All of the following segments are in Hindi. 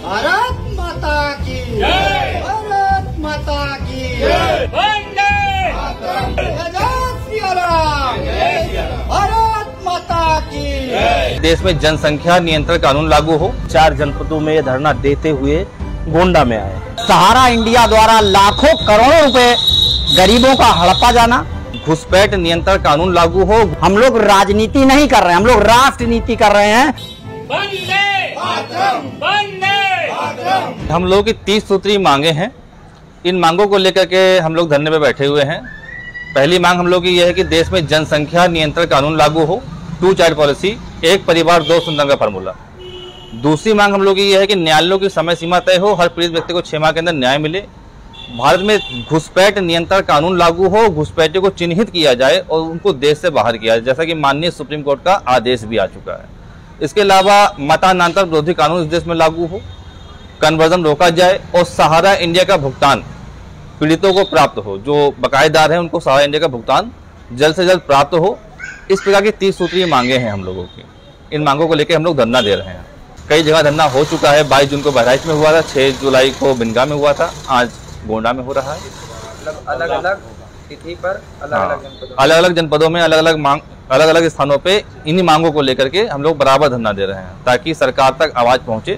भारत माता की जय, भारत माता की जय, वंदे मातरम, जय श्री राम, भारत माता की जय। देश में जनसंख्या नियंत्रण कानून लागू हो। 4 जनपदों में धरना देते हुए गोंडा में आए। सहारा इंडिया द्वारा लाखों करोड़ों रुपए गरीबों का हड़पा जाना। घुसपैठ नियंत्रण कानून लागू हो। हम लोग राजनीति नहीं कर रहे हैं, हम लोग राष्ट्र नीति कर रहे हैं। वंदे मातरम, वंदे मातरम। हम लोगों की 30 सूत्री मांगे हैं। इन मांगों को लेकर के हम लोग धरने पे बैठे हुए हैं। पहली मांग हम लोग की यह है कि देश में जनसंख्या नियंत्रण कानून लागू हो। 2 चाइल्ड पॉलिसी, एक परिवार 2 संतान का फार्मूला। दूसरी मांग हम लोग की यह है कि न्यायालयों की समय सीमा तय हो, हर पीड़ित व्यक्ति को 6 माह के अंदर न्याय मिले। भारत में घुसपैठ नियंत्रण कानून लागू हो, घुसपैठियों को चिन्हित किया जाए और उनको देश से बाहर किया जाए, जैसा कि माननीय सुप्रीम कोर्ट का आदेश भी आ चुका है। इसके अलावा मतांतर विरोधी कानून इस देश में लागू हो, कन्वर्जन रोका जाए और सहारा इंडिया का भुगतान पीड़ितों को प्राप्त हो। जो बकायेदार हैं उनको सहारा इंडिया का भुगतान जल्द से जल्द प्राप्त हो। इस प्रकार की 30 सूत्रीय मांगे हैं हम लोगों की। इन मांगों को लेकर हम लोग धरना दे रहे हैं। कई जगह धरना हो चुका है। 22 जून को बहराइच में हुआ था, 6 जुलाई को बिनगा में हुआ था, आज गोंडा में हो रहा है। अलग अलग तिथि पर अलग अलग जनपदों में अलग अलग स्थानों पे इन्हीं मांगों को लेकर के हम लोग बराबर धरना दे रहे हैं, ताकि सरकार तक आवाज पहुंचे,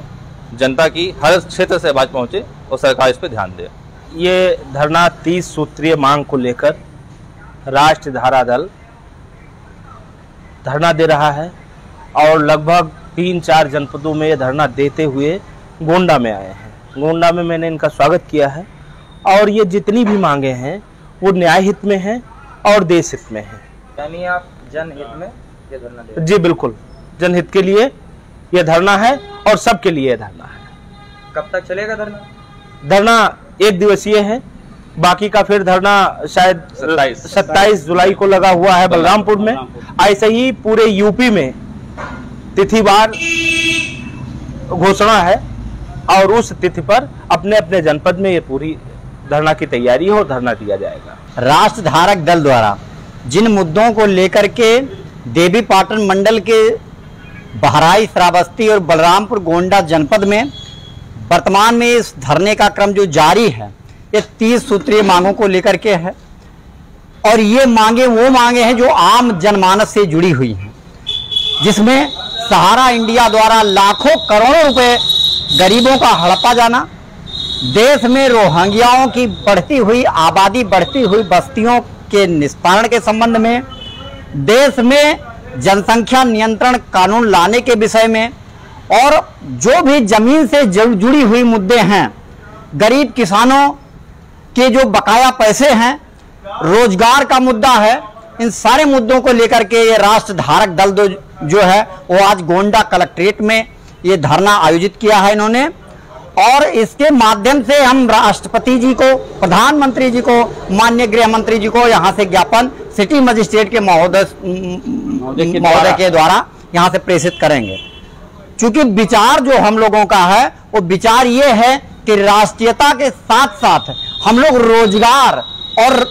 जनता की हर क्षेत्र से आवाज पहुंचे और सरकार इस पे ध्यान दे। ये धरना 30 सूत्रीय मांग को लेकर राष्ट्र धारा दल धरना दे रहा है और लगभग 3-4 जनपदों में ये धरना देते हुए गोंडा में आए हैं। गोंडा में मैंने इनका स्वागत किया है और ये जितनी भी मांगे हैं वो न्याय हित में हैं और देश हित में हैं। यानी आप जनहित में ये धरना दे रहे हैं? जी बिल्कुल, जनहित के लिए ये धरना है और सबके लिए ये धरना है। कब तक चलेगा धरना? धरना 1 दिवसीय है, बाकी का फिर धरना शायद 27 जुलाई को लगा हुआ है बलरामपुर में। ऐसे ही पूरे यूपी में तिथिवार घोषणा है और उस तिथि पर अपने अपने जनपद में ये पूरी धरना की तैयारी है और धरना दिया जाएगा। राष्ट्र धारक दल द्वारा जिन मुद्दों को लेकर के देवीपाटन मंडल के बहराइच, श्रावस्ती और बलरामपुर गोंडा जनपद में वर्तमान में इस धरने का क्रम जो जारी है, ये 30 सूत्रीय मांगों को लेकर के है। और ये मांगे वो मांगे हैं जो आम जनमानस से जुड़ी हुई हैं, जिसमें सहारा इंडिया द्वारा लाखों करोड़ों रुपए गरीबों का हड़पा जाना, देश में रोहिंग्याओं की बढ़ती हुई आबादी, बढ़ती हुई बस्तियों के निस्तारण के संबंध में, देश में जनसंख्या नियंत्रण कानून लाने के विषय में, और जो भी जमीन से जुड़ी हुई मुद्दे हैं, गरीब किसानों के जो बकाया पैसे हैं, रोजगार का मुद्दा है, इन सारे मुद्दों को लेकर के ये राष्ट्र धारक दल जो है वो आज गोंडा कलेक्ट्रेट में ये धरना आयोजित किया है इन्होंने। और इसके माध्यम से हम राष्ट्रपति जी को, प्रधानमंत्री जी को, माननीय गृह मंत्री जी को यहाँ से ज्ञापन सिटी मजिस्ट्रेट के महोदय के द्वारा यहाँ से प्रेषित करेंगे। चूंकि विचार जो हम लोगों का है वो विचार ये है कि राष्ट्रीयता के साथ साथ हम लोग रोजगार और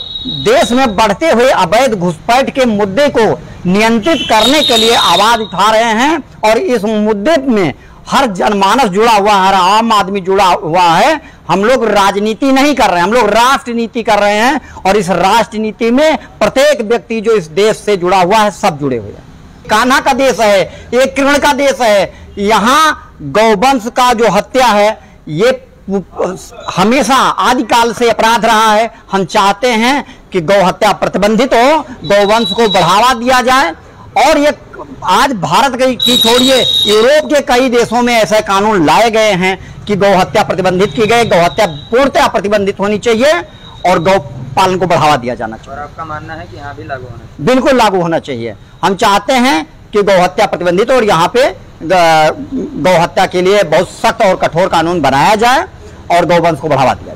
देश में बढ़ते हुए अवैध घुसपैठ के मुद्दे को नियंत्रित करने के लिए आवाज उठा रहे हैं। और इस मुद्दे में हर जनमानस जुड़ा हुआ है, हर आम आदमी जुड़ा हुआ है। हम लोग राजनीति नहीं कर रहे हैं, हम लोग राष्ट्र नीति कर रहे हैं। और इस राष्ट्र नीति में प्रत्येक व्यक्ति जो इस देश से जुड़ा हुआ है, सब जुड़े हुए हैं। कान्हा का देश है, एक किरण का देश है। यहाँ गौवंश का जो हत्या है ये हमेशा आदिकाल से अपराध रहा है। हम चाहते हैं कि गौ हत्या प्रतिबंधित हो, गौवंश को बढ़ावा दिया जाए। और ये आज भारत की छोड़िए, यूरोप के कई देशों में ऐसे कानून लाए गए हैं कि गौ हत्या प्रतिबंधित की गई। गौ हत्या पूर्णतः प्रतिबंधित होनी चाहिए और गौ पालन को बढ़ावा दिया जाना चाहिए। और आपका मानना है कि यहाँ भी लागू होना चाहिए? बिल्कुल लागू होना चाहिए। हम चाहते हैं कि गौ हत्या प्रतिबंधित और यहाँ पे गौ हत्या के लिए बहुत सख्त और कठोर कानून बनाया जाए और गौवंश को बढ़ावा दिया जाए।